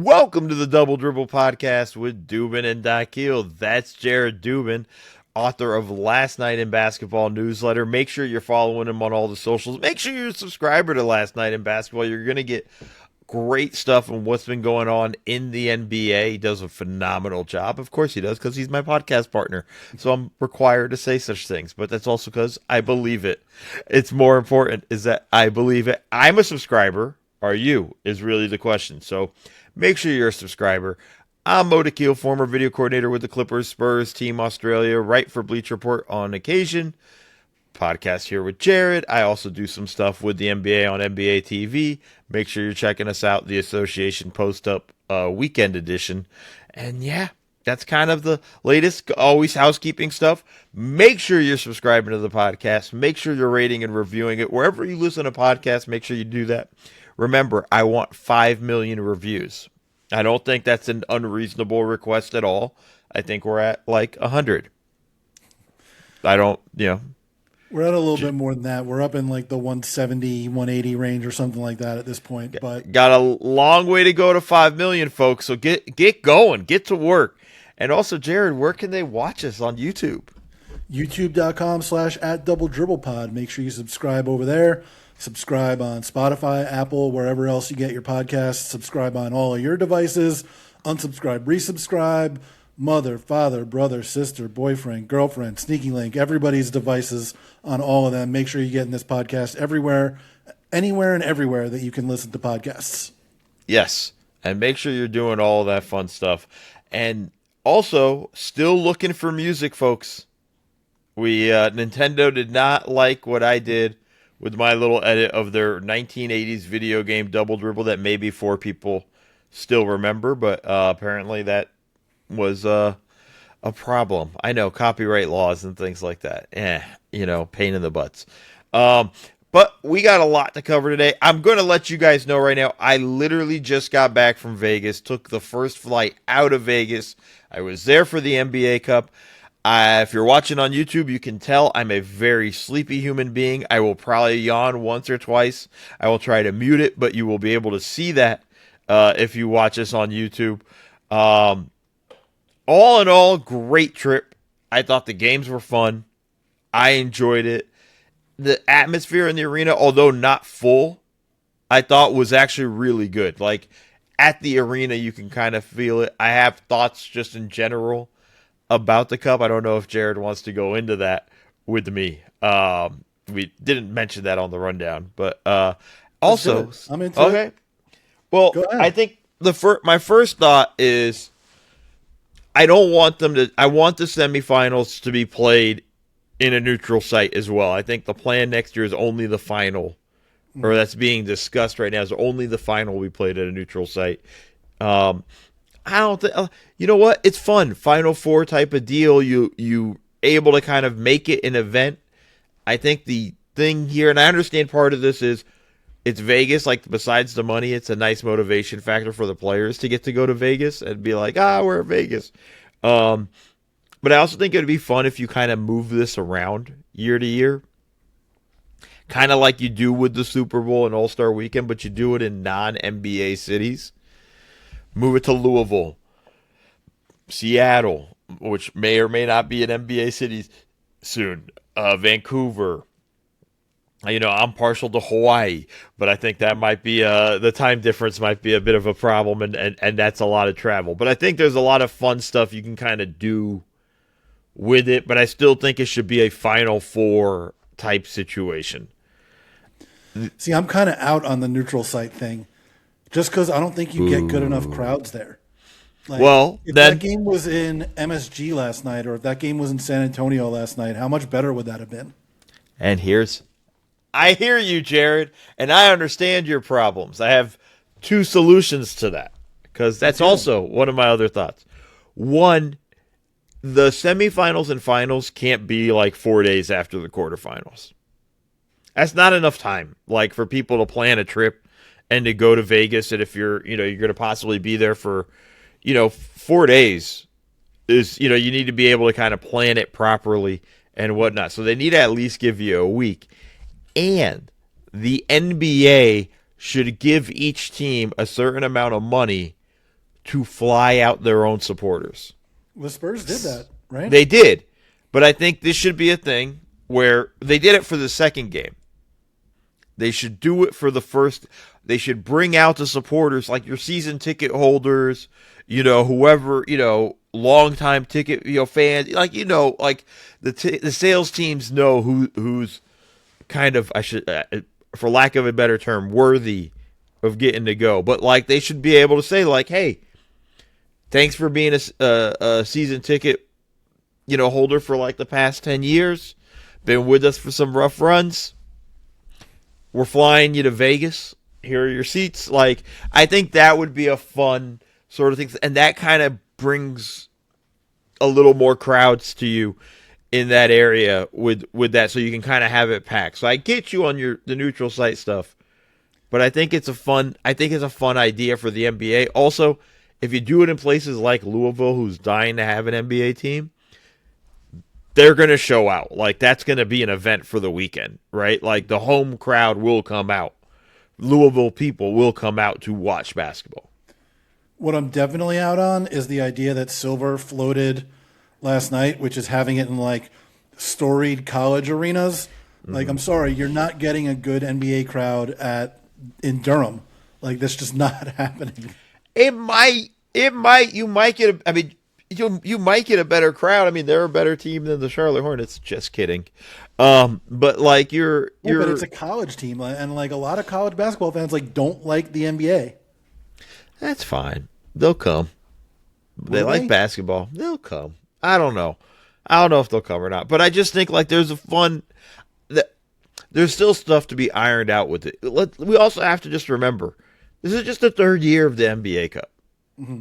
Welcome to the Double Dribble Podcast with Dubin and Dakil. That's Jared Dubin, author of Last Night in Basketball newsletter. Make sure you're following him on all the socials. Make sure you're a subscriber to Last Night in Basketball. You're going to get great stuff on what's been going on in the NBA. He does a phenomenal job. Of course he does, because he's my podcast partner. So I'm required to say such things. But that's also because I believe it. It's more important is that I believe it. I'm a subscriber. Are you? Is really the question. So make sure you're a subscriber. I'm Mo Dakil, former video coordinator with the Clippers, Spurs, Team Australia, write for Bleacher Report on occasion. Podcast here with Jared. I also do some stuff with the NBA on NBA TV. Make sure you're checking us out, the Association Post Up Weekend Edition. And yeah, that's kind of the latest, always housekeeping stuff. Make sure you're subscribing to the podcast. Make sure you're rating and reviewing it. Wherever you listen to podcasts, make sure you do that. Remember, I want 5 million reviews. I don't think that's an unreasonable request at all. I think we're at like 100. I don't, We're at a little bit more than that. We're up in like the 170, 180 range or something like that at this point. But got a long way to go to 5 million, folks. So get going, get to work. And also, Jared, where can they watch us on YouTube? YouTube.com/@DoubleDribblePod. Make sure you subscribe over there. Subscribe on Spotify, Apple, wherever else you get your podcasts. Subscribe on all of your devices. Unsubscribe, resubscribe. Mother, father, brother, sister, boyfriend, girlfriend, sneaky link, everybody's devices on all of them. Make sure you get in this podcast everywhere, anywhere and everywhere that you can listen to podcasts. Yes, and make sure you're doing all of that fun stuff. And also, still looking for music, folks. Nintendo did not like what I did with my little edit of their 1980s video game Double Dribble that maybe 4 people still remember, but apparently that was a problem. I know, copyright laws and things like that. Pain in the butts. But we got a lot to cover today. I'm going to let you guys know right now, I literally just got back from Vegas, took the first flight out of Vegas. I was there for the NBA Cup. If you're watching on YouTube, you can tell I'm a very sleepy human being. I will probably yawn once or twice. I will try to mute it, but you will be able to see that if you watch us on YouTube. All in all, great trip. I thought the games were fun. I enjoyed it. The atmosphere in the arena, although not full, I thought was actually really good. Like, at the arena, you can kind of feel it. I have thoughts just in general about the Cup. I don't know if Jared wants to go into that with me. We didn't mention that on the rundown, but also, I'm into okay. it. Well, I think my first thought is I don't want them to. I want the semifinals to be played in a neutral site as well. I think the plan next year is only the final, or that's being discussed right now, is only the final we played at a neutral site. I don't think. You know what? It's fun. Final Four type of deal. You able to kind of make it an event. I think the thing here, and I understand part of this is it's Vegas. Like, besides the money, it's a nice motivation factor for the players to get to go to Vegas and be like, we're at Vegas. But I also think it would be fun if you kind of move this around year to year. Kind of like you do with the Super Bowl and All-Star Weekend, but you do it in non-NBA cities. Move it to Louisville, Seattle, which may or may not be an NBA city soon, Vancouver. I'm partial to Hawaii, but I think that might be the time difference might be a bit of a problem, and that's a lot of travel. But I think there's a lot of fun stuff you can kind of do with it, but I still think it should be a Final Four type situation. See, I'm kind of out on the neutral site thing, just because I don't think you get good enough crowds there. Like, if that game was in MSG last night, or if that game was in San Antonio last night, how much better would that have been? And I hear you, Jared, and I understand your problems. I have 2 solutions to that, because that's also one of my other thoughts. One, the semifinals and finals can't be like 4 days after the quarterfinals. That's not enough time, like, for people to plan a trip and to go to Vegas. And if you're going to possibly be there for, 4 days, is, you need to be able to kind of plan it properly and whatnot. So they need to at least give you a week. And the NBA should give each team a certain amount of money to fly out their own supporters. The Spurs did that, right? They did. But I think this should be a thing where they did it for the second game. They should do it for the first. They should bring out the supporters, like your season ticket holders, whoever, longtime ticket, fans, like, like the sales teams know who's kind of, for lack of a better term, worthy of getting to go. But like they should be able to say like, hey, thanks for being a season ticket, holder for like the past 10 years. Been with us for some rough runs. We're flying you to Vegas. Here are your seats. Like, I think that would be a fun sort of thing. And that kind of brings a little more crowds to you in that area with that. So you can kind of have it packed. So I get you on the neutral site stuff. But I think it's a fun idea for the NBA. Also, if you do it in places like Louisville, who's dying to have an NBA team, they're going to show out. Like, that's going to be an event for the weekend, right? Like, the home crowd will come out. Louisville people will come out to watch basketball. What I'm definitely out on is the idea that Silver floated last night, which is having it in, like, storied college arenas. Mm-hmm. Like, I'm sorry, you're not getting a good NBA crowd in Durham. Like, that's just not happening. You might get you might get a better crowd. I mean, they're a better team than the Charlotte Hornets. Just kidding. But like you're but it's a college team, and like a lot of college basketball fans like don't like the NBA. That's fine. They'll come. They like basketball. They'll come. I don't know if they'll come or not. But I just think like there's still stuff to be ironed out with it. We also have to just remember this is just the third year of the NBA Cup. Mm-hmm.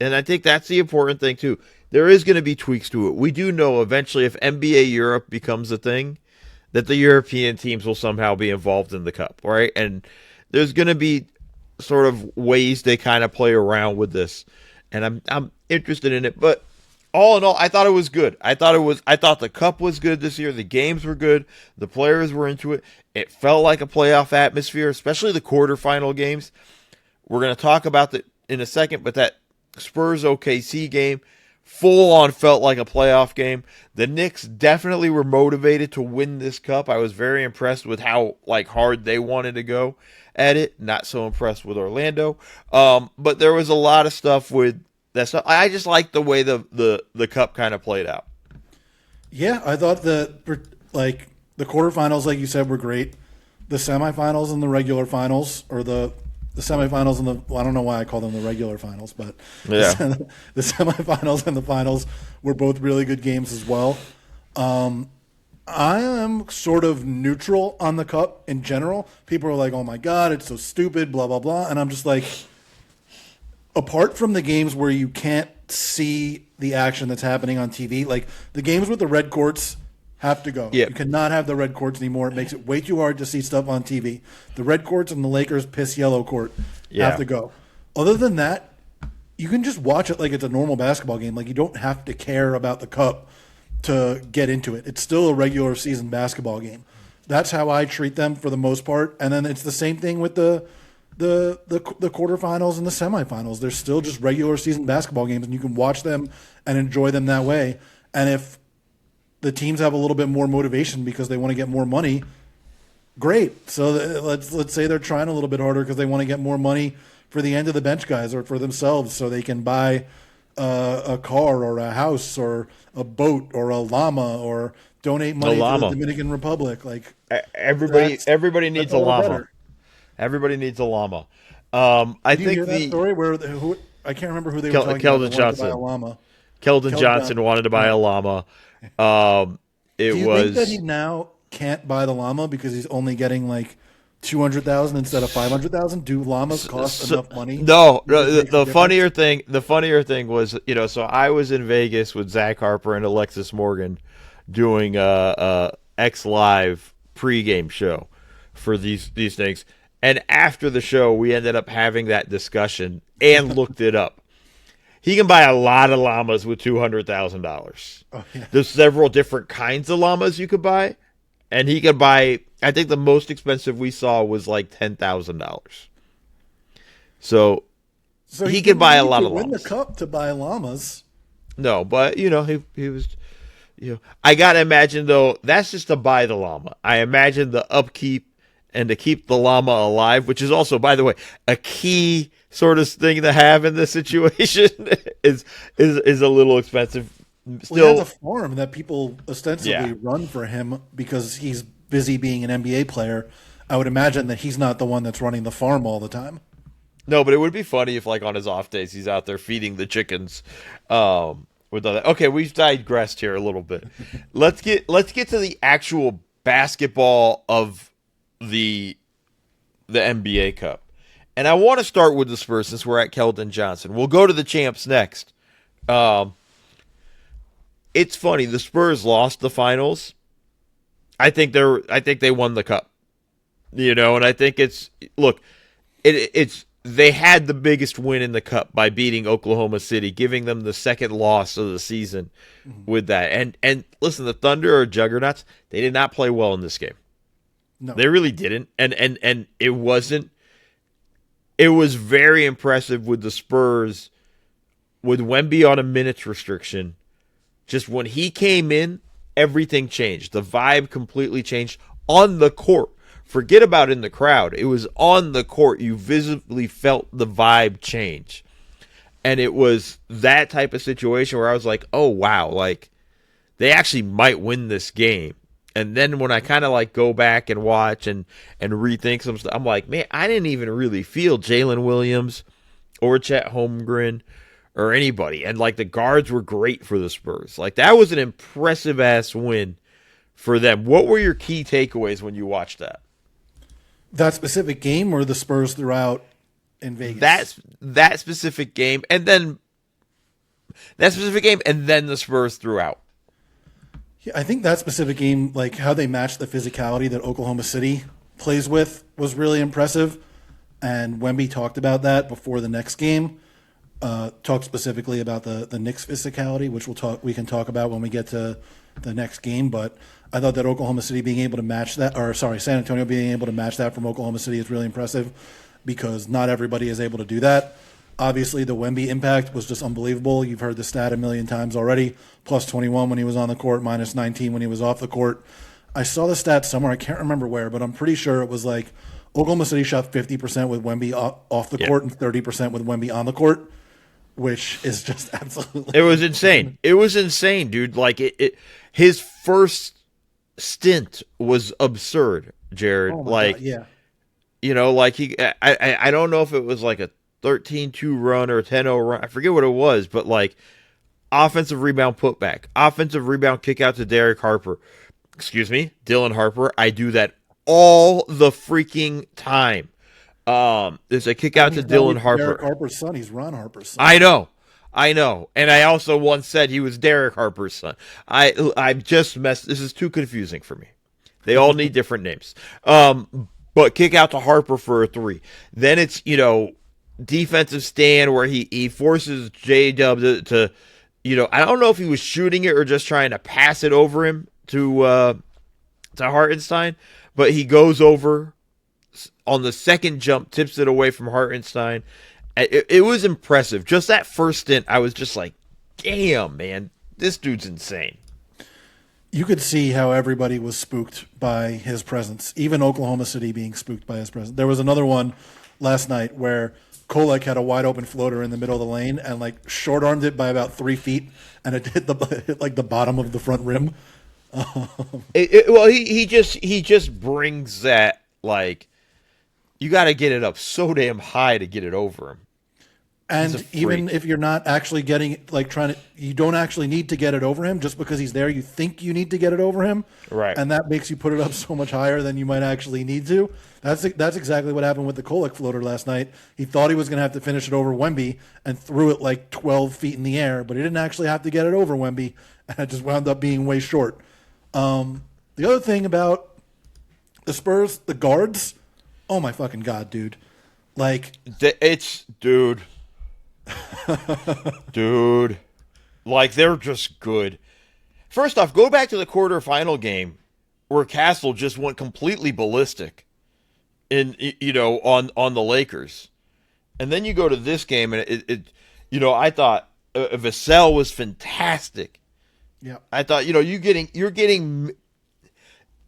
And I think that's the important thing, too. There is going to be tweaks to it. We do know eventually if NBA Europe becomes a thing, that the European teams will somehow be involved in the Cup, right? And there's going to be sort of ways they kind of play around with this. And I'm interested in it. But all in all, I thought it was good. I thought the Cup was good this year. The games were good. The players were into it. It felt like a playoff atmosphere, especially the quarterfinal games. We're going to talk about that in a second, but that Spurs OKC game full on felt like a playoff game. The Knicks definitely were motivated to win this cup. I was very impressed with how like hard they wanted to go at it. Not so impressed with Orlando. But there was a lot of stuff with that stuff. I just liked the way the cup kind of played out. Yeah, I thought the quarterfinals, like you said, were great. The semifinals and the regular finals, or the semifinals and I don't know why I call them the regular finals, but yeah. The semifinals and the finals were both really good games as well. I am sort of neutral on the cup in general. People are like, oh my God, it's so stupid, blah, blah, blah. And I'm just like, apart from the games where you can't see the action that's happening on TV, like the games with the red courts have to go. Yep. You cannot have the red courts anymore. It makes it way too hard to see stuff on TV. The red courts and the Lakers piss yellow court have to go. Other than that, you can just watch it like it's a normal basketball game. Like you don't have to care about the cup to get into it. It's still a regular season basketball game. That's how I treat them for the most part. And then it's the same thing with the quarterfinals and the semifinals. They're still just regular season basketball games, and you can watch them and enjoy them that way. And if the teams have a little bit more motivation because they want to get more money, great. So let's say they're trying a little bit harder because they want to get more money for the end of the bench guys or for themselves, so they can buy a car or a house or a boat or a llama or donate money to the Dominican Republic. Like everybody needs a llama. Better. Everybody needs a llama. I think hear that story where I can't remember who they were talking Keldon about. Johnson. To buy a llama. Keldon Johnson wanted to buy a llama. Do you think that he now can't buy the llama because he's only getting like 200,000 instead of 500,000? Do llamas cost enough money? No. The funnier thing was, so I was in Vegas with Zach Harper and Alexis Morgan doing a X Live pregame show for these things. And after the show, we ended up having that discussion and looked it up. He can buy a lot of llamas with $200,000. Oh, yeah. There's several different kinds of llamas you could buy. And he could buy, I think the most expensive we saw was like $10,000. So So he he could didn't buy a need lot to of win the llamas. cup to buy llamas. No, but he was. I gotta imagine though that's just to buy the llama. I imagine the upkeep and to keep the llama alive, which is also, by the way, a key sort of thing to have in this situation, is a little expensive. Well, he has a Still, farm that people yeah. ostensibly run for him because he's busy being an NBA player. I would imagine that he's not the one that's running the farm all the time. No, but it would be funny if, like, on his off days, he's out there feeding the chickens. With other. Okay, we've digressed here a little bit. Let's get to the actual basketball of the the NBA Cup, and I want to start with the Spurs since we're at Keldon Johnson. We'll go to the champs next. Um, it's funny. The Spurs lost the finals. I think they won the cup. And I think it's look. It's they had the biggest win in the cup by beating Oklahoma City, giving them the second loss of the season with that. And listen, the Thunder are juggernauts. They did not play well in this game. No. They really didn't. And it wasn't. It was very impressive with the Spurs with Wemby on a minutes restriction. Just when he came in, everything changed. The vibe completely changed on the court. Forget about in the crowd. It was on the court. You visibly felt the vibe change. And it was that type of situation where I was like, oh, wow, like they actually might win this game. And then when I kind of like go back and watch and rethink some stuff, I'm like, man, I didn't even really feel Jalen Williams or Chet Holmgren or anybody. And like the guards were great for the Spurs. Like that was an impressive ass win for them. What were your key takeaways when you watched that? That specific game or the Spurs throughout in Vegas? That specific game, and then the Spurs throughout. Yeah, I think that specific game, like how they matched the physicality that Oklahoma City plays with, was really impressive. And Wemby talked about that before the next game. Talked specifically about the Knicks physicality, which we can talk about when we get to the next game. But I thought that Oklahoma City being able to match that, or sorry, San Antonio being able to match that from Oklahoma City is really impressive because not everybody is able to do that. Obviously, the Wemby impact was just unbelievable. You've heard the stat a million times already. Plus 21 when he was on the court, minus 19 when he was off the court. I saw the stat somewhere. I can't remember where, but I'm pretty sure it was like Oklahoma City shot 50% with Wemby off the court and 30% with Wemby on the court, which is just absolutely. It was insane. It was insane, dude. Like his first stint was absurd, Jared. Oh my like, God, yeah. Like I don't know if it was like a 13-2 run or a 10-0 run. I forget what it was, but like offensive rebound putback, offensive rebound kick out to Derek Harper. Excuse me, Dylan Harper. I do that all the freaking time. There's a kick out to Dylan Harper. Derek Harper's son. He's Ron Harper's son. I know. And I also once said he was Derek Harper's son. I just messed. This is too confusing for me. They all need different names. But kick out to Harper for a three. Then it's, defensive stand where he forces J-Dub to I don't know if he was shooting it or just trying to pass it over him to Hartenstein, but he goes over on the second jump, tips it away from Hartenstein. It was impressive. Just that first stint, I was just like, damn, man, this dude's insane. You could see how everybody was spooked by his presence, even Oklahoma City being spooked by his presence. There was another one last night where Kolek had a wide open floater in the middle of the lane and like short armed it by about 3 feet, and it hit like the bottom of the front rim. Well, he just brings that, like, you got to get it up so damn high to get it over him. And even if you're not actually getting, like, you don't actually need to get it over him just because he's there. You think you need to get it over him. Right. And that makes you put it up so much higher than you might actually need to. That's exactly what happened with the Kolek floater last night. He thought he was going to have to finish it over Wemby and threw it like 12 feet in the air, but he didn't actually have to get it over Wemby, and it just wound up being way short. The other thing about the Spurs, the guards, oh my fucking God, dude. Like, dude. Dude, like they're just good. First off, go back to the quarterfinal game where Castle just went completely ballistic on the Lakers. And then you go to this game, and I thought Vassell was fantastic. Yeah. I thought, you're getting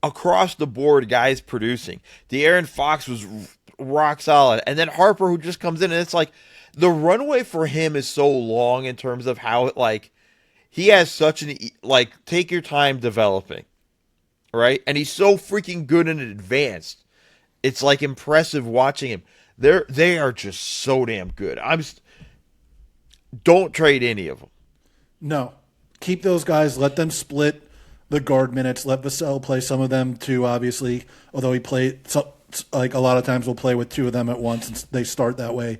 across the board guys producing. De'Aaron Fox was rock solid, and then Harper, who just comes in, and it's like the runway for him is so long in terms of how he has such an take your time developing, right? And he's so freaking good and advanced. It's like impressive watching him. They are just so damn good. Don't trade any of them. No. Keep those guys. Let them split the guard minutes. Let Vassell play some of them too, obviously. Although he played, a lot of times we'll play with two of them at once, and they start that way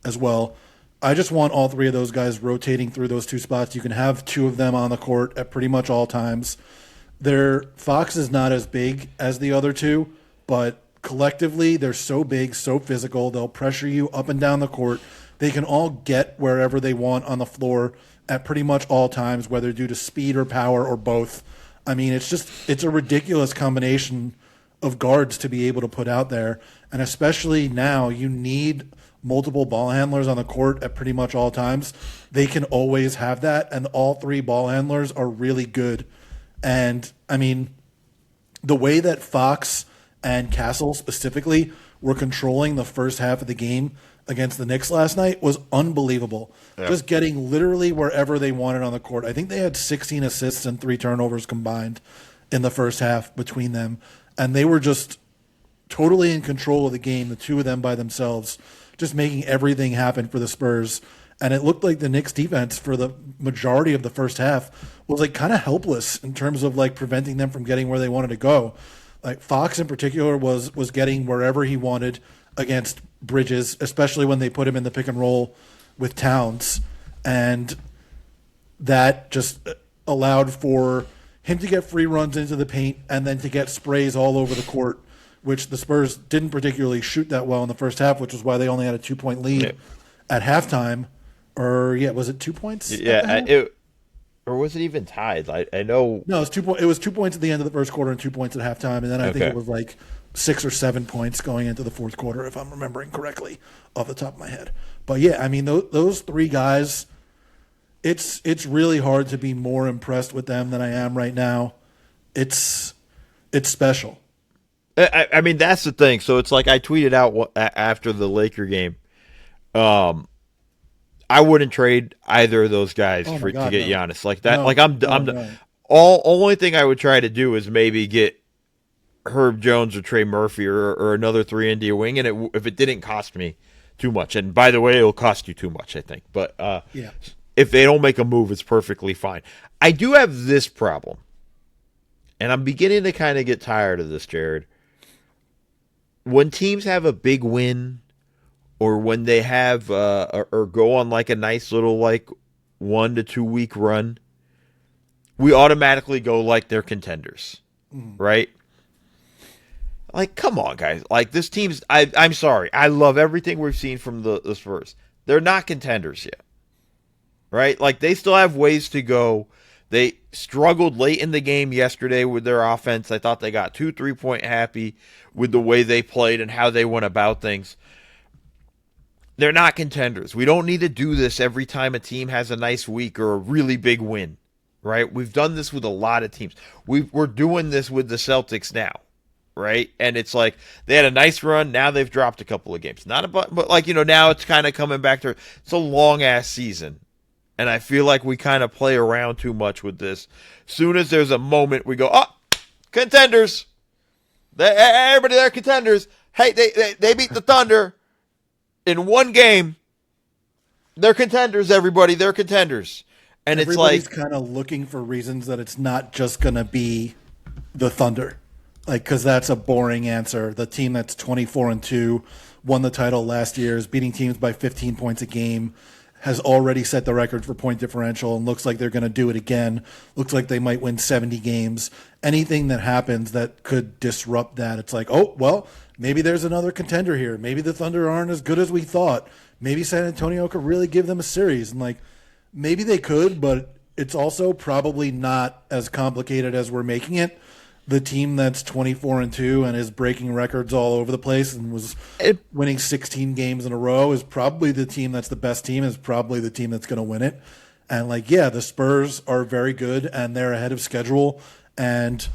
as well. I just want all three of those guys rotating through those two spots. You can have two of them on the court at pretty much all times. Fox is not as big as the other two, but collectively they're so big, so physical. They'll pressure you up and down the court. They can all get wherever they want on the floor at pretty much all times, whether due to speed or power or both. I mean, it's a ridiculous combination of guards to be able to put out there. And especially now, you need multiple ball handlers on the court at pretty much all times. They can always have that, and all three ball handlers are really good. And, I mean, the way that Fox and Castle specifically were controlling the first half of the game against the Knicks last night was unbelievable. Yeah. Just getting literally wherever they wanted on the court. I think they had 16 assists and 3 turnovers combined in the first half between them. And they were just totally in control of the game, the two of them by themselves, just making everything happen for the Spurs. And it looked like the Knicks defense for the majority of the first half was kind of helpless in terms of preventing them from getting where they wanted to go. Fox in particular was getting wherever he wanted against Bridges, especially when they put him in the pick and roll with Towns. And that just allowed for him to get free runs into the paint and then to get sprays all over the court, which the Spurs didn't particularly shoot that well in the first half, which was why they only had a 2-point lead at halftime. Or, was it 2 points? Yeah, or was it even tied? I know. No, it was 2 points at the end of the first quarter and 2 points at halftime, and then I think it was 6 or 7 points going into the fourth quarter, if I'm remembering correctly off the top of my head. But yeah, I mean those three guys, it's really hard to be more impressed with them than I am right now. It's special. I mean that's the thing. So it's I tweeted out after the Laker game. I wouldn't trade either of those guys to get Giannis like that. No. Only thing I would try to do is maybe get Herb Jones or Trey Murphy or another 3-and-D wing, and if it didn't cost me too much. And by the way, it'll cost you too much, I think. But if they don't make a move, it's perfectly fine. I do have this problem, and I'm beginning to kind of get tired of this, Jared. When teams have a big win, or when they have or go on a nice little 1 to 2 week run, we automatically go they're contenders, right? Come on, guys. This team's... I'm sorry. I love everything we've seen from the Spurs. They're not contenders yet, right? They still have ways to go. They struggled late in the game yesterday with their offense. I thought they got 2 3-point happy with the way they played and how they went about things. They're not contenders. We don't need to do this every time a team has a nice week or a really big win, right? We've done this with a lot of teams. We're doing this with the Celtics now, right? And it's they had a nice run. Now they've dropped a couple of games. But now it's kind of coming back to... It's a long-ass season. And I feel we kind of play around too much with this. Soon as there's a moment, we go, contenders. Everybody, they're contenders. Hey, they beat the Thunder in one game. They're contenders, everybody. They're contenders. And everybody's kind of looking for reasons that it's not just going to be the Thunder. Because that's a boring answer. The team that's 24-2, won the title last year, is beating teams by 15 points a game, has already set the record for point differential, and looks like they're going to do it again. Looks like they might win 70 games. Anything that happens that could disrupt that, it's maybe there's another contender here. Maybe the Thunder aren't as good as we thought. Maybe San Antonio could really give them a series. And maybe they could, but it's also probably not as complicated as we're making it. the team that's 24-2 and is breaking records all over the place and was It, winning 16 games in a row is probably the team that's the best team, is probably the team that's going to win it. And like, yeah, the Spurs are very good and they're ahead of schedule. And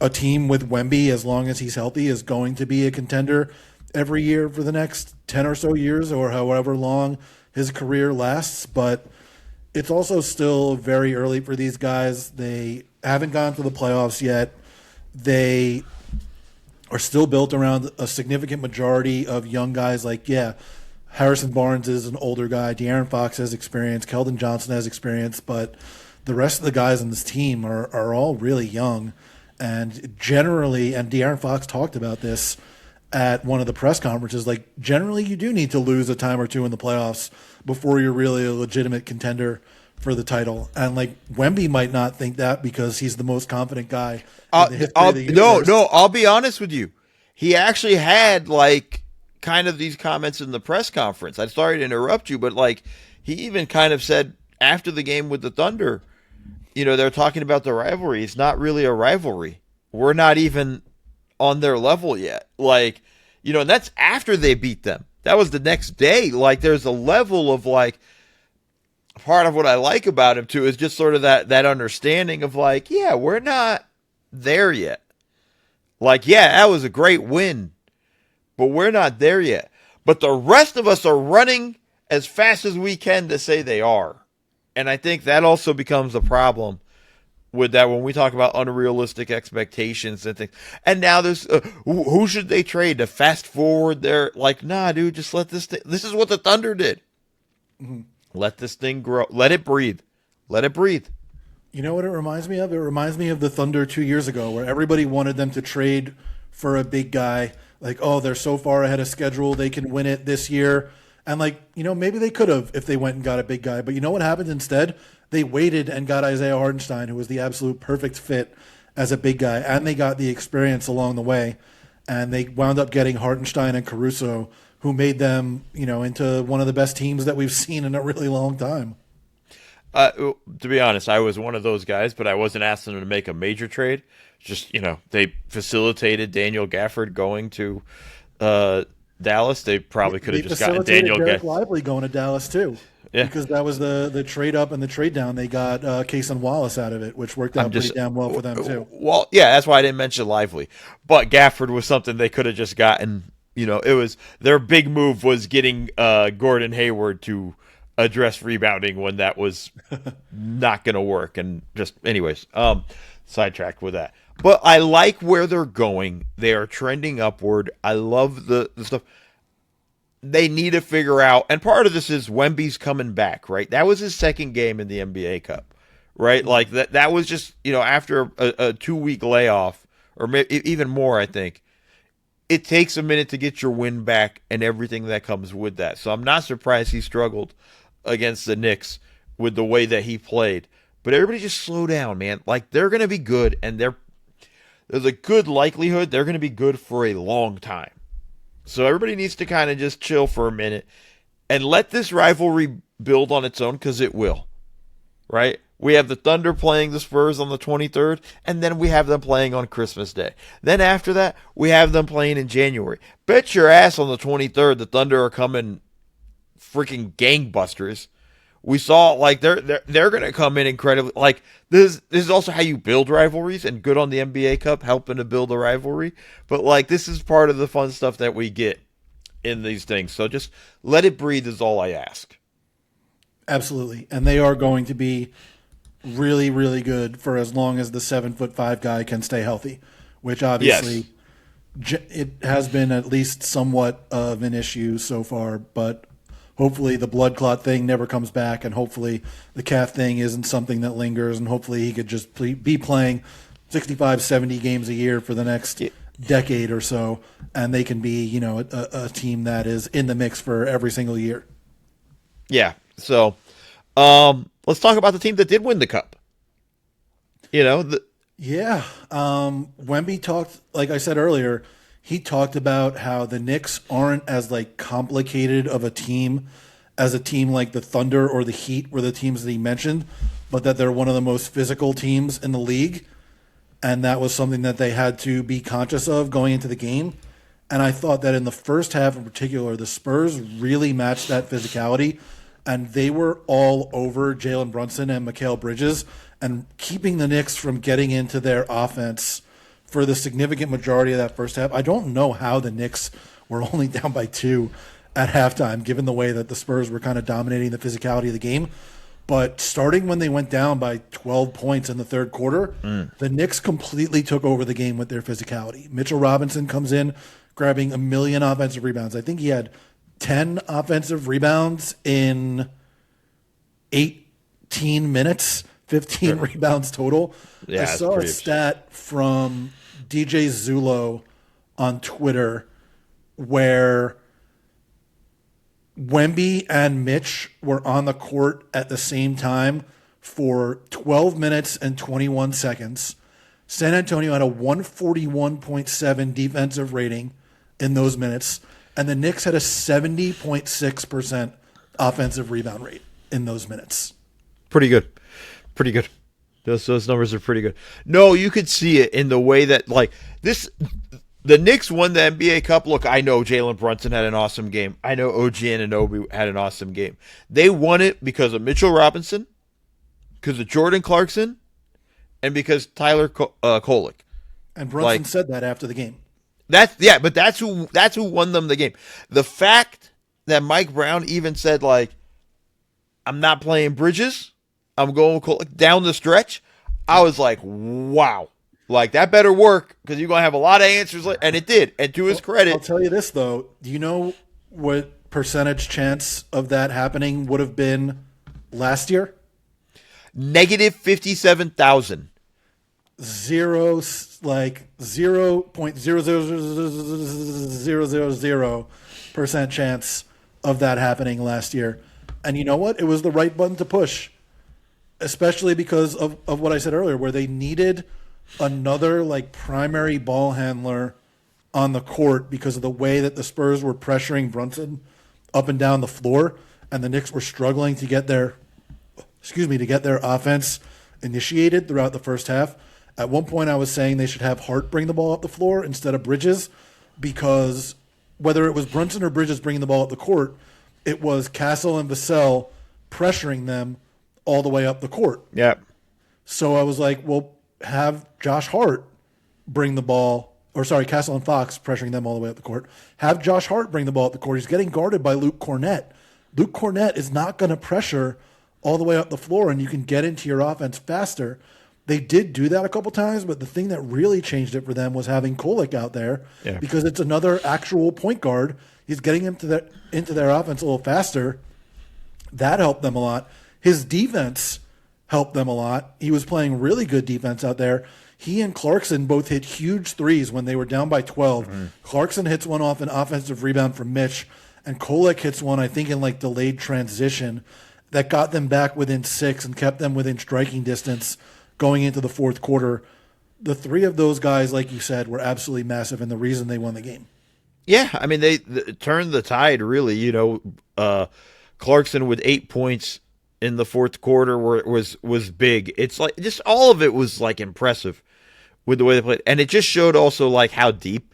a team with Wemby, as long as he's healthy, is going to be a contender every year for the next 10 or so years or however long his career lasts. But it's also still very early for these guys. They haven't gone to the playoffs yet. They are still built around a significant majority of young guys. Like, yeah, Harrison Barnes is an older guy. De'Aaron Fox has experience. Keldon Johnson has experience. But the rest of the guys on this team are all really young. And generally, and De'Aaron Fox talked about this at one of the press conferences, like generally you do need to lose a time or two in the playoffs before you're really a legitimate contender for the title. And like Wemby might not think that because he's the most confident guy in the history of the universe. no, I'll be honest with you. He actually had like kind of these comments in the press conference. I'm sorry to interrupt you, but like he even kind of said after the game with the Thunder, they're talking about the rivalry. It's not really a rivalry. We're not even on their level yet. Like, and that's after they beat them. That was the next day. Like, there's a level of like, part of what I like about him too is just sort of that understanding of like, yeah, we're not there yet. Like, yeah, that was a great win, but we're not there yet. But the rest of us are running as fast as we can to say they are. And I think that also becomes a problem with that when we talk about unrealistic expectations and things. And now there's who should they trade to fast forward there? Like, nah, dude, just let this thing. This is what the Thunder did. Mm-hmm. Let this thing grow. Let it breathe. Let it breathe. You know what it reminds me of? It reminds me of the Thunder 2 years ago where everybody wanted them to trade for a big guy. Like, oh, they're so far ahead of schedule. They can win it this year. And like, maybe they could have if they went and got a big guy. But you know what happened instead? They waited and got Isaiah Hartenstein, who was the absolute perfect fit as a big guy. And they got the experience along the way. And they wound up getting Hartenstein and Caruso, who made them, into one of the best teams that we've seen in a really long time. To be honest, I was one of those guys, but I wasn't asking them to make a major trade. Just, they facilitated Daniel Gafford going to Dallas. They probably could have just gotten Daniel Gafford. Lively going to Dallas too. Yeah. Because that was the trade up and the trade down. They got Cason Wallace out of it, which worked out pretty damn well for them too. Well, yeah, that's why I didn't mention Lively. But Gafford was something they could have just gotten. It was their big move was getting Gordon Hayward to address rebounding when that was not going to work. And just, anyways, sidetracked with that. But I like where they're going. They are trending upward. I love the stuff. They need to figure out, and part of this is Wemby's coming back, right? That was his second game in the NBA Cup, right? Like that was just, after a 2-week layoff, or maybe even more, I think. It takes a minute to get your win back and everything that comes with that. So I'm not surprised he struggled against the Knicks with the way that he played. But everybody just slow down, man. Like, they're going to be good, and there's a good likelihood they're going to be good for a long time. So everybody needs to kind of just chill for a minute and let this rivalry build on its own, because it will, right? We have the Thunder playing the Spurs on the 23rd, and then we have them playing on Christmas Day. Then after that, we have them playing in January. Bet your ass on the 23rd, the Thunder are coming freaking gangbusters. We saw, like, they're going to come in incredibly. Like, this is also how you build rivalries, and good on the NBA Cup helping to build a rivalry. But, like, this is part of the fun stuff that we get in these things. So just let it breathe is all I ask. Absolutely. And they are going to be really, really good for as long as the 7'5" guy can stay healthy, which obviously it has been at least somewhat of an issue so far, but hopefully the blood clot thing never comes back, and hopefully the calf thing isn't something that lingers, and hopefully he could just be playing 65, 70 games a year for the next decade or so, and they can be, a team that is in the mix for every single year. Yeah. So, let's talk about the team that did win the cup. Wemby talked, like I said earlier, he talked about how the Knicks aren't as like complicated of a team as a team like the Thunder or the Heat were the teams that he mentioned, but that they're one of the most physical teams in the league. and that was something that they had to be conscious of going into the game. And I thought that in the first half in particular, the Spurs really matched that physicality, and they were all over Jalen Brunson and Mikal Bridges and keeping the Knicks from getting into their offense for the significant majority of that first half. I don't know how the Knicks were only down by 2 at halftime, given the way that the Spurs were kind of dominating the physicality of the game. But starting when they went down by 12 points in the third quarter, the Knicks completely took over the game with their physicality. Mitchell Robinson comes in, grabbing a million offensive rebounds. I think he had 10 offensive rebounds in 18 minutes, 15 rebounds total. Yeah, I saw a stat from DJ Zulo on Twitter where Wemby and Mitch were on the court at the same time for 12 minutes and 21 seconds. San Antonio had a 141.7 defensive rating in those minutes, and the Knicks had a 70.6% offensive rebound rate in those minutes. Pretty good. Pretty good. Those numbers are pretty good. No, you could see it in the way that, like, this. The Knicks won the NBA Cup. Look, I know Jalen Brunson had an awesome game. I know OG Anunoby had an awesome game. They won it because of Mitchell Robinson, because of Jordan Clarkson, and because Tyler Kolek. And Brunson said that after the game. But that's who won them the game. The fact that Mike Brown even said, like, I'm not playing Bridges, I'm going down the stretch, I was like, wow. Like, that better work because you're going to have a lot of answers. And it did. And to his credit. I'll tell you this, though. Do you know what percentage chance of that happening would have been last year? Negative 57,000. 0.00000% chance of that happening last year. And you know what? It was the right button to push, especially because of what I said earlier, where they needed another like primary ball handler on the court because of the way that the Spurs were pressuring Brunson up and down the floor, and the Knicks were struggling to get their offense initiated throughout the first half. At one point I was saying they should have Hart bring the ball up the floor instead of Bridges, because whether it was Brunson or Bridges bringing the ball up the court, it was Castle and Vassell pressuring them all the way up the court. Yeah. So I was like, well, have Josh Hart bring the ball, or sorry, Castle and Fox pressuring them all the way up the court. Have Josh Hart bring the ball up the court. He's getting guarded by Luke Cornett. Luke Cornett is not going to pressure all the way up the floor, and you can get into your offense faster. They did do that a couple times, but the thing that really changed it for them was having Kolek out there, because it's another actual point guard. He's getting into their offense a little faster. That helped them a lot. His defense helped them a lot. He was playing really good defense out there. He and Clarkson both hit huge threes when they were down by 12. Mm-hmm. Clarkson hits one off an offensive rebound from Mitch, and Kolek hits one, I think, in like delayed transition that got them back within 6 and kept them within striking distance going into the fourth quarter. The three of those guys, like you said, were absolutely massive and the reason they won the game. Yeah, I mean, they turned the tide, really. You know, Clarkson with 8 points in the fourth quarter was big. It's like just all of it was like impressive with the way they played, and it just showed also like how deep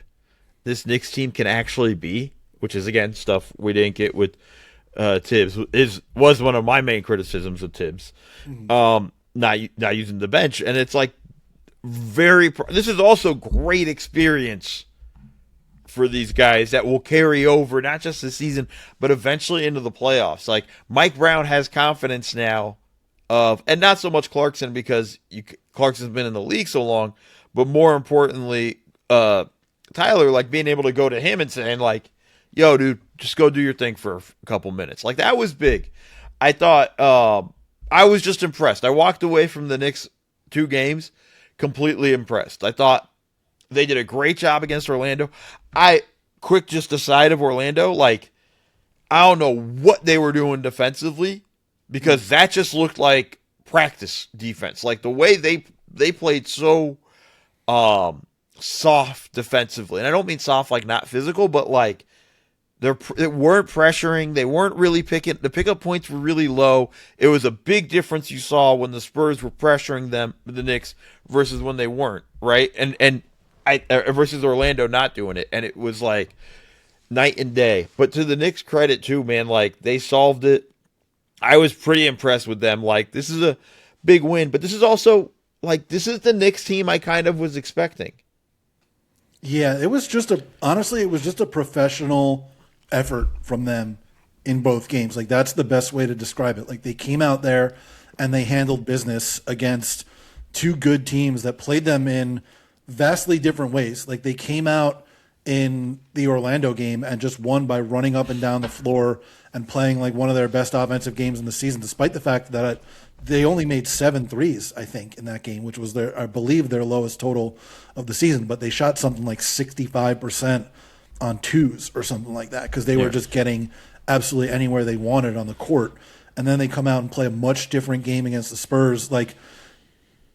this Knicks team can actually be, which is again stuff we didn't get with Tibbs. Was one of my main criticisms of Tibbs, not using the bench, and it's like this is also great experience for these guys that will carry over not just this season, but eventually into the playoffs. Like Mike Brown has confidence now and not so much Clarkson because Clarkson's been in the league so long, but more importantly, Tyler, like being able to go to him and saying like, yo, dude, just go do your thing for a couple minutes. Like that was big. I thought, I was just impressed. I walked away from the Knicks 2 games completely impressed. I thought they did a great job against Orlando. Just aside of Orlando, like, I don't know what they were doing defensively because that just looked like practice defense. Like the way they played so soft defensively. And I don't mean soft like not physical, but like They weren't pressuring. They weren't really picking. The pickup points were really low. It was a big difference you saw when the Spurs were pressuring the Knicks, versus when they weren't, right? Versus Orlando not doing it, and it was like night and day. But to the Knicks' credit too, man, like they solved it. I was pretty impressed with them. Like this is a big win, but this is also like this is the Knicks team I kind of was expecting. Yeah, it was just honestly, it was just a professional effort from them in both games. Like that's the best way to describe it. Like they came out there and they handled business against two good teams that played them in vastly different ways. Like they came out in the Orlando game and just won by running up and down the floor and playing like one of their best offensive games in the season, despite the fact that they only made 7 threes, I think, in that game, which was I believe, their lowest total of the season. But they shot something like 65% on twos or something like that because they were just getting absolutely anywhere they wanted on the court. And then they come out and play a much different game against the Spurs. Like,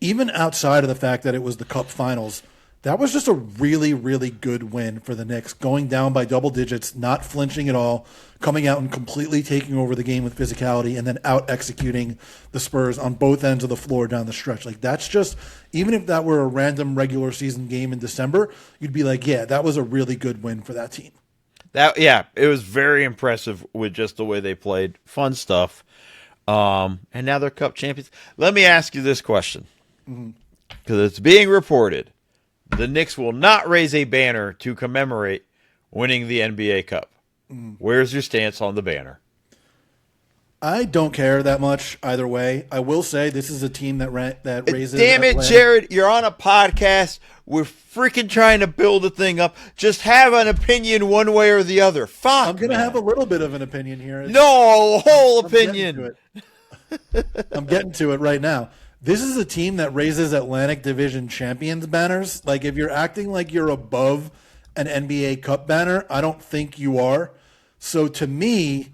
even outside of the fact that it was the Cup Finals, that was just a really, really good win for the Knicks, going down by double digits, not flinching at all, coming out and completely taking over the game with physicality, and then out-executing the Spurs on both ends of the floor down the stretch. Like, that's just, even if that were a random regular season game in December, you'd be like, yeah, that was a really good win for that team. It was very impressive with just the way they played. Fun stuff. And now they're Cup champions. Let me ask you this question, because it's being reported the Knicks will not raise a banner to commemorate winning the NBA Cup. Where's your stance on the banner? I don't care that much either way. I will say this is a team that raises. Damn it, Jared! You're on a podcast. We're freaking trying to build a thing up. Just have an opinion one way or the other. Fuck. I'm gonna have a little bit of an opinion here. No, a whole opinion. I'm getting to it right now. This is a team that raises Atlantic Division champions banners. Like, if you're acting like you're above an NBA Cup banner, I don't think you are. So to me,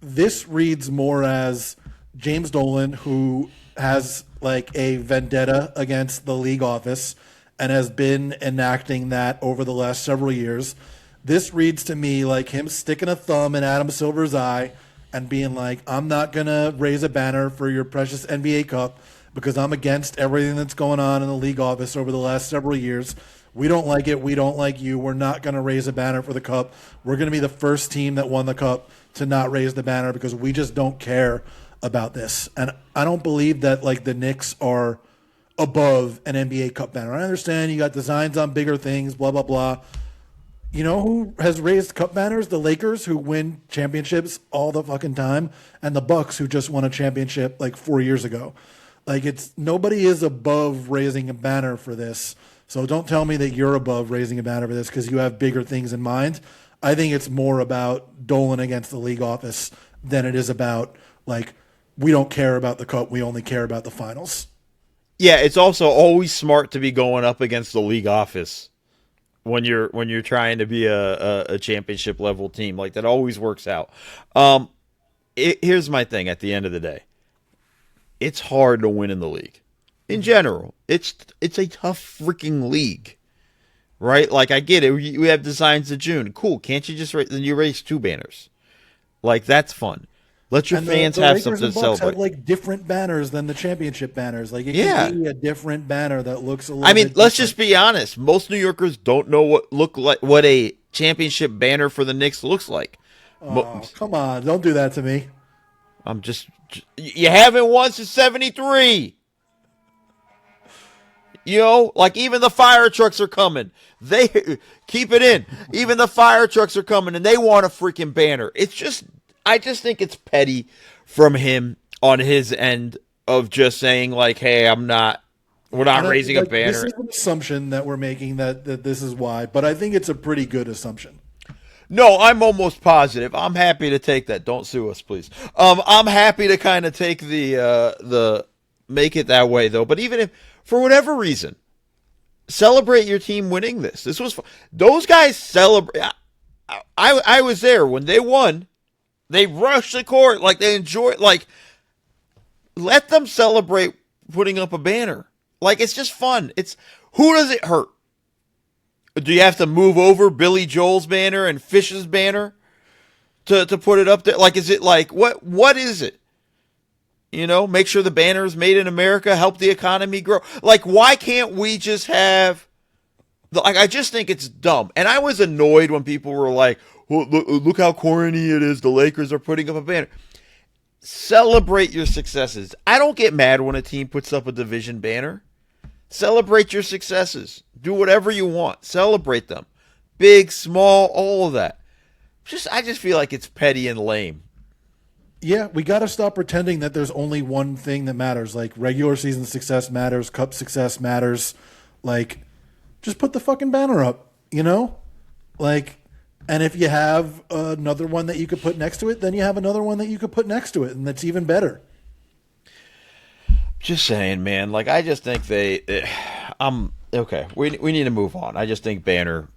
this reads more as James Dolan, who has like a vendetta against the league office and has been enacting that over the last several years. This reads to me like him sticking a thumb in Adam Silver's eye and being like, I'm not going to raise a banner for your precious NBA Cup because I'm against everything that's going on in the league office over the last several years. We don't like it. We don't like you. We're not going to raise a banner for the Cup. We're going to be the first team that won the Cup to not raise the banner because we just don't care about this. And I don't believe that like the Knicks are above an NBA Cup banner. I understand you got designs on bigger things, blah, blah, blah. You know who has raised cup banners? The Lakers, who win championships all the fucking time, and the Bucks, who just won a championship like 4 years ago. Like, nobody is above raising a banner for this. So don't tell me that you're above raising a banner for this because you have bigger things in mind. I think it's more about Dolan against the league office than it is about, like, we don't care about the Cup. We only care about the finals. Yeah, it's also always smart to be going up against the league office when you're trying to be a championship level team. Like, that always works out. Here's my thing at the end of the day. It's hard to win in the league. In general, it's a tough freaking league, right? Like, I get it. We have designs of June. Cool. Can't you just then you raise 2 banners? Like, that's fun. Let your fans have Lakers something and to Bucks celebrate. have like different banners than the championship banners. Like, it can be a different banner that looks a little. I mean, bit let's different. just be honest. Most New Yorkers don't know what a championship banner for the Knicks looks like. Oh, come on! Don't do that to me. You haven't won since '73. You know, like, even the fire trucks are coming. They keep it in. Even the fire trucks are coming, and they want a freaking banner. I just think it's petty from him on his end of just saying like, "Hey, we're not raising a banner." This is an assumption that we're making that this is why, but I think it's a pretty good assumption. No, I'm almost positive. I'm happy to take that. Don't sue us, please. I'm happy to kind of take the make it that way though. But even if for whatever reason, celebrate your team winning this. This was fun. Those guys celebrate. I was there when they won. They rushed the court like they enjoyed. Like, let them celebrate putting up a banner. Like, it's just fun. Who does it hurt? Do you have to move over Billy Joel's banner and Fish's banner to put it up there? Like, is it like what is it? Make sure the banner is made in America, help the economy grow. Like, why can't we just have like, I just think it's dumb. And I was annoyed when people were like, well, look how corny it is. The Lakers are putting up a banner. Celebrate your successes. I don't get mad when a team puts up a division banner. Celebrate your successes. Do whatever you want. Celebrate them. Big, small, all of that. I just feel like it's petty and lame. Yeah, we got to stop pretending that there's only one thing that matters. Like, regular season success matters, cup success matters. Like, just put the fucking banner up, Like, and if you have another one that you could put next to it, then you have another one that you could put next to it, and that's even better. Just saying, man. Like, I just think okay. We need to move on. I just think Bannergate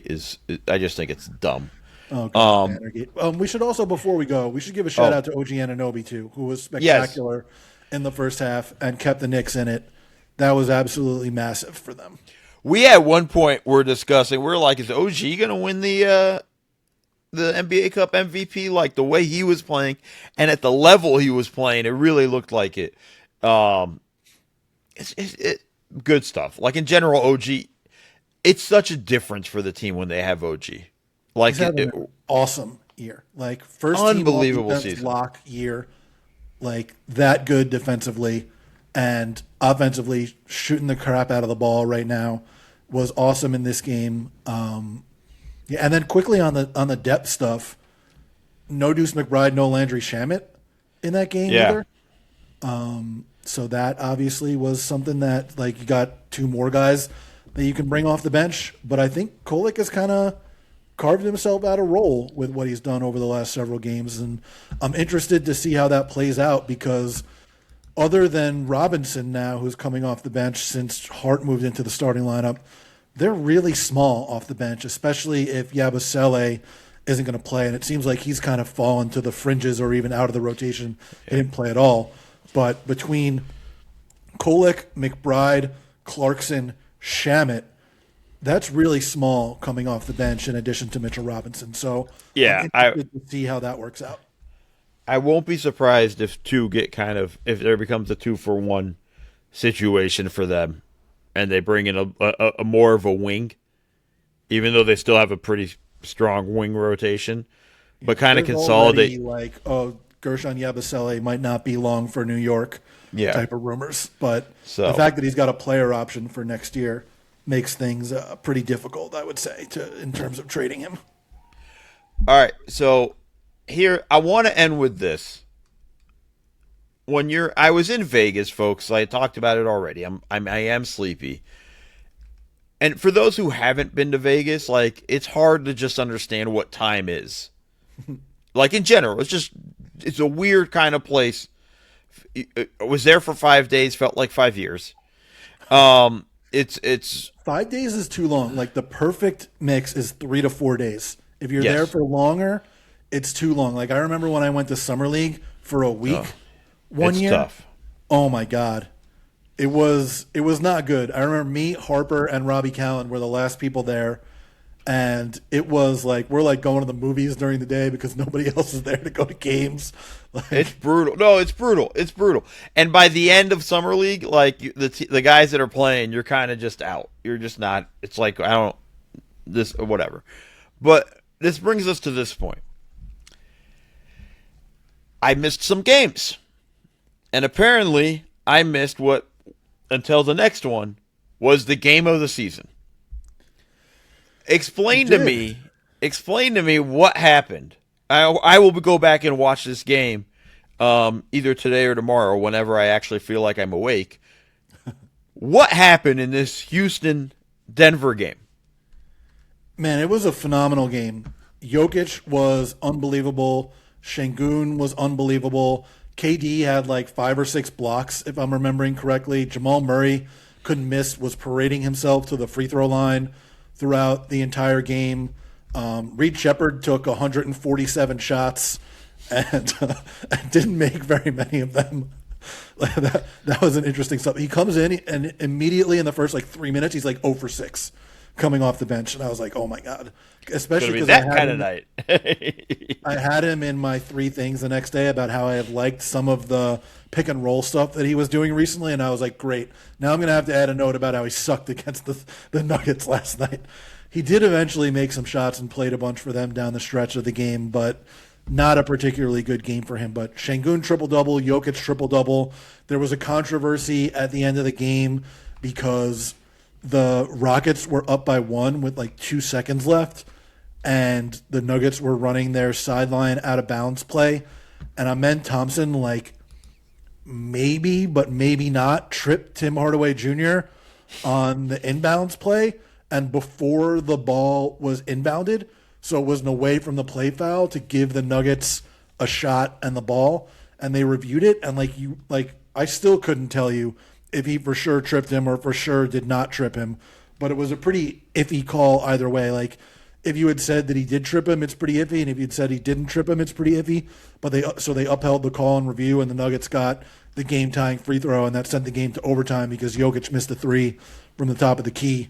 is. I just think it's dumb. Oh, God, Bannergate. We should also, before we go, we should give a shout out to OG Anunoby too, who was spectacular in the first half and kept the Knicks in it. That was absolutely massive for them. We at one point were discussing. We're like, is OG going to win the NBA Cup MVP? Like, the way he was playing and at the level he was playing, it really looked like it. It's good stuff. Like, in general, OG. It's such a difference for the team when they have OG. Like, he's having an awesome year. Like, first unbelievable team season, lock year. Like, that good defensively and offensively, shooting the crap out of the ball right now. Was awesome in this game. And then quickly on the depth stuff, no Deuce McBride, no Landry Shamet in that game either. So that obviously was something that, like, you got two more guys that you can bring off the bench. But I think Kolek has kind of carved himself out a role with what he's done over the last several games. And I'm interested to see how that plays out because other than Robinson now, who's coming off the bench since Hart moved into the starting lineup, they're really small off the bench, especially if Yabusele isn't going to play. And it seems like he's kind of fallen to the fringes or even out of the rotation. He didn't play at all. But between Kolek, McBride, Clarkson, Shamet, that's really small coming off the bench in addition to Mitchell Robinson. So I'm interested to see how that works out. I won't be surprised if if there becomes a 2-for-1 situation for them and they bring in a more of a wing, even though they still have a pretty strong wing rotation, but kind of consolidate. Gershon Yabusele might not be long for New York type of rumors. But the fact that he's got a player option for next year makes things pretty difficult, I would say, in terms of trading him. All right, so here I want to end with this. I was in Vegas, folks. I talked about it already. I am sleepy. And for those who haven't been to Vegas, like, it's hard to just understand what time is. Like, in general, it's a weird kind of place. I was there for 5 days, felt like 5 years. It's 5 days is too long. Like, the perfect mix is 3 to 4 days. If you're there for longer, it's too long. Like, I remember when I went to Summer League for a week one year. Tough. Oh my God. It was not good. I remember me, Harper, and Robbie Callan were the last people there. And it was like, we're like going to the movies during the day because nobody else is there to go to games. Like, it's brutal. No, it's brutal. It's brutal. And by the end of Summer League, like, the guys that are playing, you're kind of just out. You're just not. It's like, whatever. But this brings us to this point. I missed some games. And apparently, I missed until the next one, was the game of the season. Explain to me what happened. I will go back and watch this game either today or tomorrow whenever I actually feel like I'm awake. What happened in this Houston-Denver game? Man, it was a phenomenal game. Jokic was unbelievable. Şengün was unbelievable. KD had like 5 or 6 blocks, if I'm remembering correctly. Jamal Murray couldn't miss, was parading himself to the free throw line throughout the entire game. Reed Shepherd took 147 shots and didn't make very many of them. That was an interesting stuff. He comes in and immediately in the first 3 minutes, he's like 0 for 6 coming off the bench, and I was like, oh my god, It's gonna especially be because that kind of night. I had him in my three things the next day about how I have liked some of the pick and roll stuff that he was doing recently, and I was like, great. Now I'm going to have to add a note about how he sucked against the Nuggets last night. He did eventually make some shots and played a bunch for them down the stretch of the game, but not a particularly good game for him. But Şengün triple-double, Jokic triple-double. There was a controversy at the end of the game because the Rockets were up by one with like 2 seconds left, and the Nuggets were running their sideline out of bounds play, and Amen Thompson, like, maybe, but maybe not, tripped Tim Hardaway Jr. on the inbounds play, and before the ball was inbounded, so it was an away from the play foul to give the Nuggets a shot and the ball, and they reviewed it, and I still couldn't tell you if he for sure tripped him or for sure did not trip him, but it was a pretty iffy call either way. Like, if you had said that he did trip him, it's pretty iffy, and if you'd said he didn't trip him, it's pretty iffy. But they upheld the call and review, and the Nuggets got the game-tying free throw, and that sent the game to overtime because Jokic missed a three from the top of the key.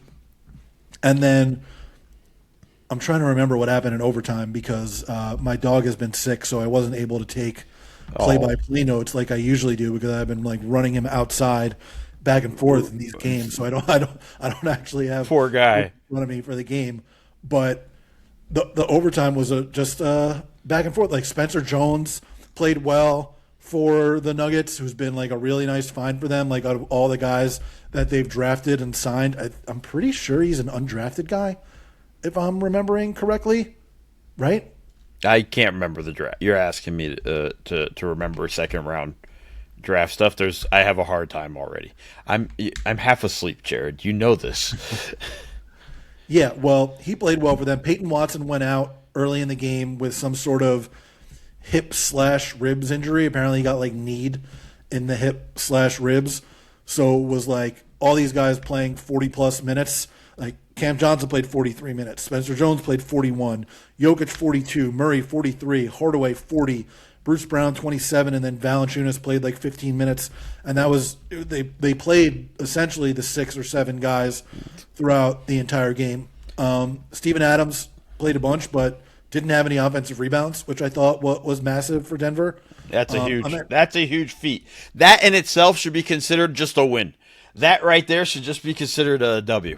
And then I'm trying to remember what happened in overtime because my dog has been sick, so I wasn't able to take play-by-play notes like I usually do because I've been like running him outside back and forth in these games, so I don't actually have Poor guy in front of me for the game. But the overtime was just back and forth. Like, Spencer Jones played well for the Nuggets, who's been like a really nice find for them. Like, out of all the guys that they've drafted and signed, I'm pretty sure he's an undrafted guy, if I'm remembering correctly, right? I can't remember the draft. You're asking me to remember second round draft stuff. I have a hard time already. I'm half asleep, Jared. You know this. Yeah, well, he played well for them. Peyton Watson went out early in the game with some sort of hip/ribs injury. Apparently he got like kneed in the hip/ribs. So it was like all these guys playing 40-plus minutes. Like, Cam Johnson played 43 minutes. Spencer Jones played 41. Jokic 42. Murray 43. Hardaway 40. Bruce Brown 27, and then Valanciunas played like 15 minutes, and that was they played essentially the 6 or 7 guys throughout the entire game. Steven Adams played a bunch, but didn't have any offensive rebounds, which I thought was massive for Denver. That's a huge feat. That in itself should be considered just a win. That right there should just be considered a W.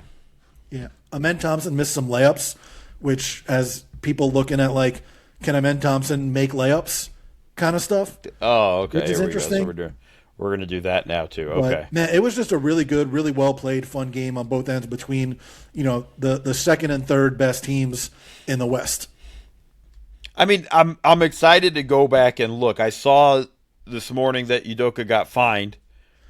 Yeah, Amen Thompson missed some layups, which has people looking at like, can Amen Thompson make layups? Kind of stuff. Oh, okay. Which is interesting. So we're going to do that now too. Okay. But, man, it was just a really good, really well played, fun game on both ends between, the second and third best teams in the West. I mean, I'm excited to go back and look. I saw this morning that Udoka got fined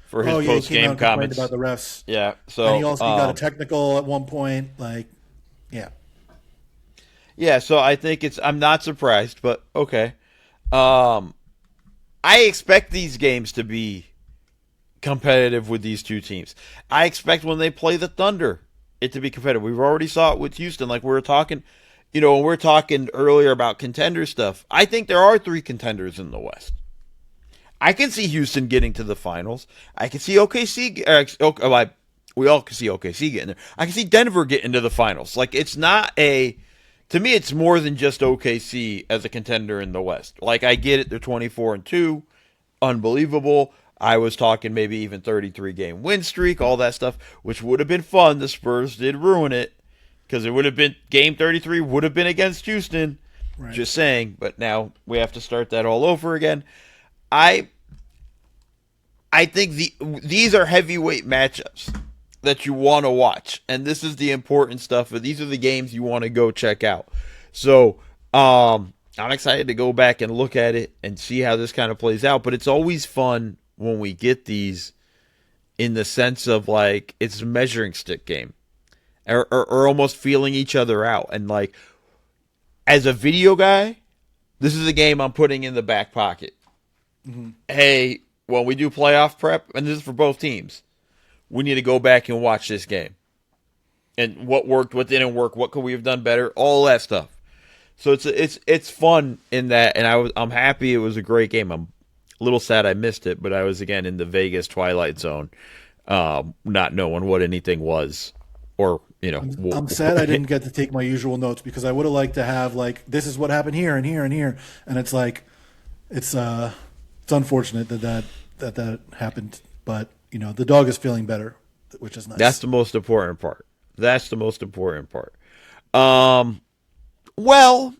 for his post game comments about the refs. Yeah. So and he also got a technical at one point. Like, yeah. Yeah. So I think I'm not surprised, but okay. I expect these games to be competitive with these two teams. I expect when they play the Thunder, it to be competitive. We've already saw it with Houston. Like, we were talking, when we were talking earlier about contender stuff. I think there are 3 contenders in the West. I can see Houston getting to the finals. I can see OKC. We all can see OKC getting there. I can see Denver getting to the finals. Like, it's not to me, it's more than just OKC as a contender in the West. Like, I get it, they're 24-2, unbelievable. I was talking maybe even 33-game win streak, all that stuff, which would have been fun. The Spurs did ruin it because it would have been game 33 would have been against Houston. Right. Just saying, but now we have to start that all over again. I think these are heavyweight matchups that you want to watch, and this is the important stuff. These are the games you want to go check out. So I'm excited to go back and look at it and see how this kind of plays out. But it's always fun when we get these in the sense of like it's a measuring stick game, or almost feeling each other out. And like as a video guy, this is a game I'm putting in the back pocket. Mm-hmm. Hey, when we do playoff prep, and this is for both teams, we need to go back and watch this game. And what worked, what didn't work, what could we have done better, all that stuff. So it's fun in that, and I'm happy it was a great game. I'm a little sad I missed it, but I was again in the Vegas twilight zone, not knowing what anything was or I'm sad I didn't get to take my usual notes because I would have liked to have like this is what happened here and here and here, and it's like it's unfortunate that happened, but the dog is feeling better, which is That's nice. the most important part. That's the most important part. Um, well,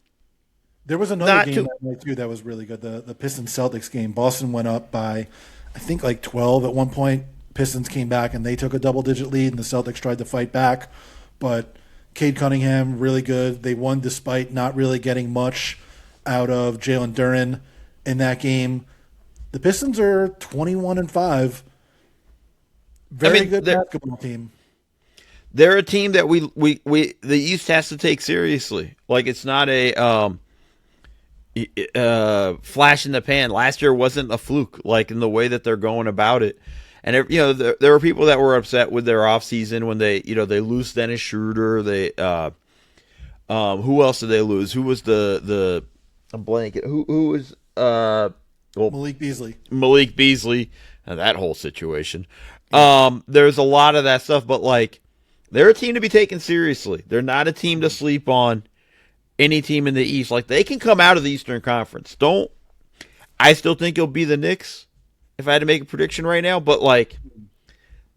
There was another not game too. that night too that was really good. The Pistons Celtics game. Boston went up by I think like 12 at one point. Pistons came back and they took a double digit lead and the Celtics tried to fight back. But Cade Cunningham really good. They won despite not really getting much out of Jalen Duren in that game. The Pistons are 21-5. I Very mean, good basketball team. they're a team that we the East has to take seriously. Like it's not a flash in the pan. Last year wasn't a fluke. Like in the way that they're going about it. And there were people that were upset with their offseason when they lose Dennis Schroeder. They who else did they lose? Who was the I'm blanking. Who was well, Malik Beasley. Malik Beasley and that whole situation. There's a lot of that stuff, but like they're a team to be taken seriously. They're not a team to sleep on. Any team in the East, like they can come out of the Eastern Conference. Don't I still think it'll be the Knicks if I had to make a prediction right now, but like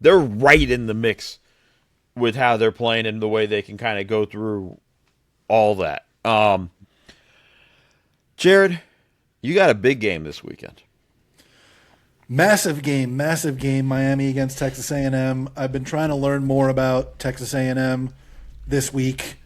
they're right in the mix with how they're playing and the way they can kind of go through all that. Jared, you got a big game this weekend. Massive game, massive game. Miami against Texas A&M. I've been trying to learn more about Texas A&M this week.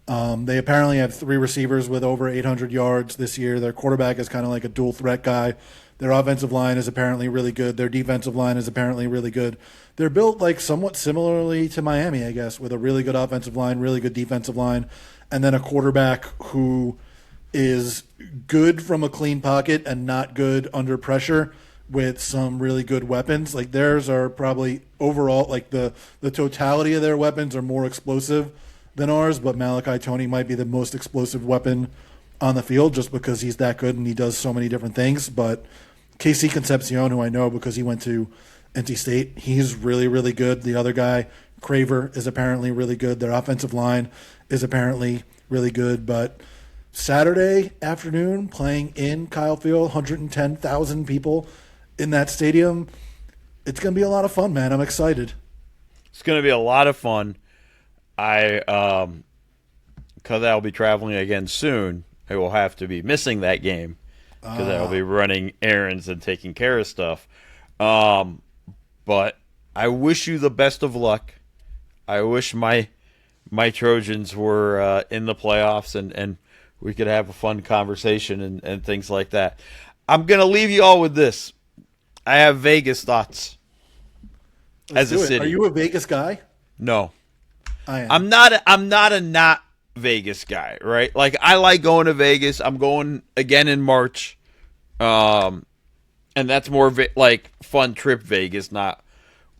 They apparently have three receivers with over 800 yards this year. Their quarterback is kind of like a dual threat guy. Their offensive line is apparently really good. Their defensive line is apparently really good. They're built like somewhat similarly to Miami, I guess, with a really good offensive line, really good defensive line, and then a quarterback who is good from a clean pocket and not good under pressure with some really good weapons. Like theirs are probably overall like the totality of their weapons are more explosive than ours, but Malachi Tony might be the most explosive weapon on the field just because he's that good and he does so many different things. But Casey Concepcion, who I know because he went to NC State, he's really, really good. The other guy, Craver, is apparently really good. Their offensive line is apparently really good. But Saturday afternoon, playing in Kyle Field, 110,000 people in that stadium, it's going to be a lot of fun, man. I'm excited. It's going to be a lot of fun. Because I'll be traveling again soon, I will have to be missing that game because I'll be running errands and taking care of stuff. But I wish you the best of luck. I wish my Trojans were in the playoffs and we could have a fun conversation and things like that. I'm going to leave you all with this. I have Vegas thoughts Let's as a do it. city. Are you a Vegas guy? No. I am. I'm not a not Vegas guy, right? Like I like going to Vegas. I'm going again in March. And that's more like fun trip Vegas, not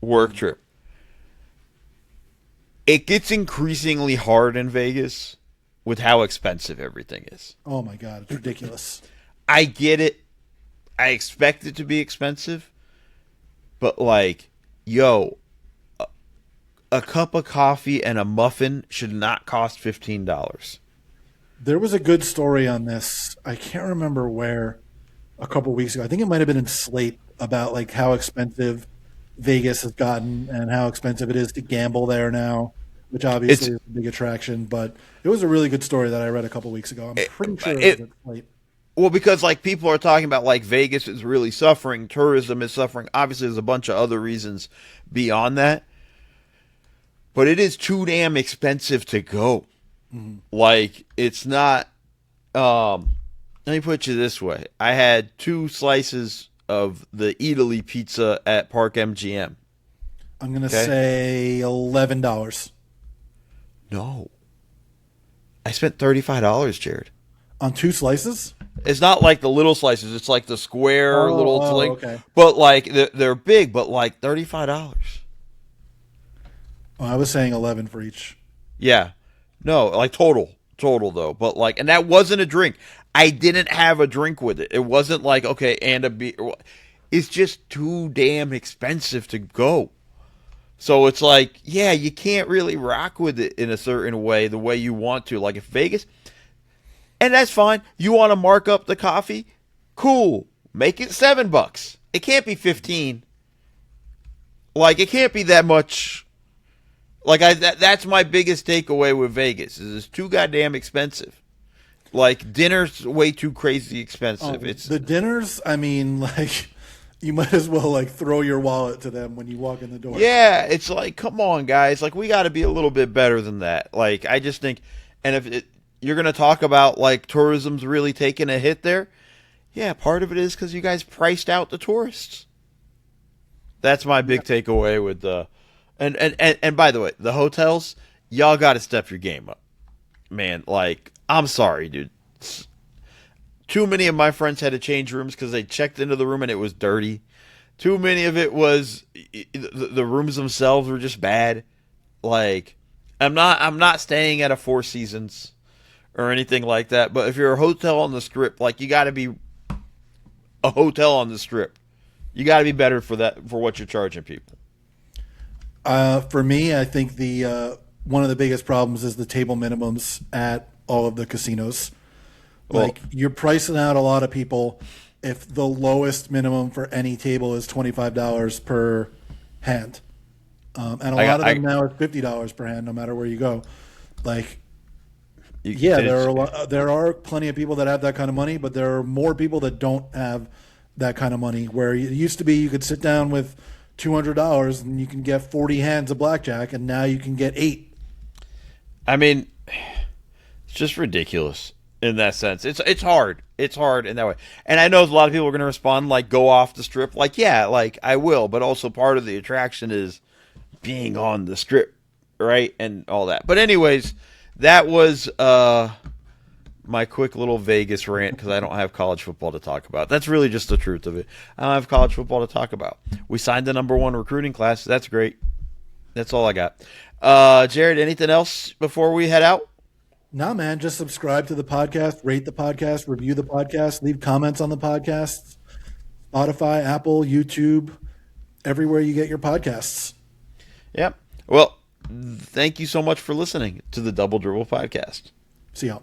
work trip. It gets increasingly hard in Vegas with how expensive everything is. Oh my God, it's ridiculous. I get it. I expect it to be expensive. But like, yo, a cup of coffee and a muffin should not cost $15. There was a good story on this. I can't remember where a couple weeks ago. I think it might have been in Slate about like how expensive Vegas has gotten and how expensive it is to gamble there now, which obviously It's is a big attraction. But it was a really good story that I read a couple weeks ago. I'm it, pretty sure it was it at Slate. well because like people are talking about like Vegas is really suffering, tourism is suffering. Obviously, there's a bunch of other reasons beyond that, but it is too damn expensive to go. Like it's not. Let me put you this way: I had 2 slices of the Italy pizza at Park MGM. I'm gonna Okay, say $11 no, I spent $35, Jared. on 2 slices. It's not like the little slices; it's like the square little thing. Okay. But like they're big, but like $35. Oh, I was saying 11 for each. Yeah, no, like total though. But like, and that wasn't a drink. I didn't have a drink with it. It wasn't like okay, and a beer. It's just too damn expensive to go. So it's like, yeah, you can't really rock with it in a certain way, the way you want to. Like if Vegas, and that's fine. You want to mark up the coffee? Cool. Make it $7. It can't be 15. Like it can't be that much. Like that's my biggest takeaway with Vegas is it's too goddamn expensive. Like dinner's way too crazy expensive. It's The dinners, I mean, like you might as well like throw your wallet to them when you walk in the door. yeah, it's like come on guys, like we got to be a little bit better than that. Like I just think, and you're gonna talk about like tourism's really taking a hit there, yeah, part of it is because you guys priced out the tourists. That's my big takeaway with the, and by the way, the hotels, y'all got to step your game up, man. Like I'm sorry, dude. Too many of my friends had to change rooms because they checked into the room and it was dirty. Too many of it was the rooms themselves were just bad. Like I'm not staying at a Four Seasons or anything like that. But if you're a hotel on the Strip, like you got to be a hotel on the Strip. You got to be better for that for what you're charging people. For me, I think the one of the biggest problems is the table minimums at all of the casinos. Well, Like you're pricing out a lot of people if the lowest minimum for any table is $25 per hand, and a lot of them now are $50 per hand, no matter where you go. Like, yeah, there are plenty of people that have that kind of money, but there are more people that don't have that kind of money. Where it used to be, you could sit down with $200 and you can get 40 hands of blackjack, and now you can get 8. I mean, it's just ridiculous in that sense. It's hard. It's hard in that way. And I know a lot of people are going to respond like, "Go off the Strip." Like, yeah, like I will, but also part of the attraction is being on the Strip, right, and all that. But anyways, that was my quick little Vegas rant because I don't have college football to talk about. That's really just the truth of it. I don't have college football to talk about. We signed the #1 recruiting class. That's great. That's all I got. Jared, anything else before we head out? No, man, just subscribe to the podcast, rate the podcast, review the podcast, leave comments on the podcast. Spotify, Apple, YouTube, everywhere you get your podcasts. Yep. Well, thank you so much for listening to the Double Dribble podcast. See y'all.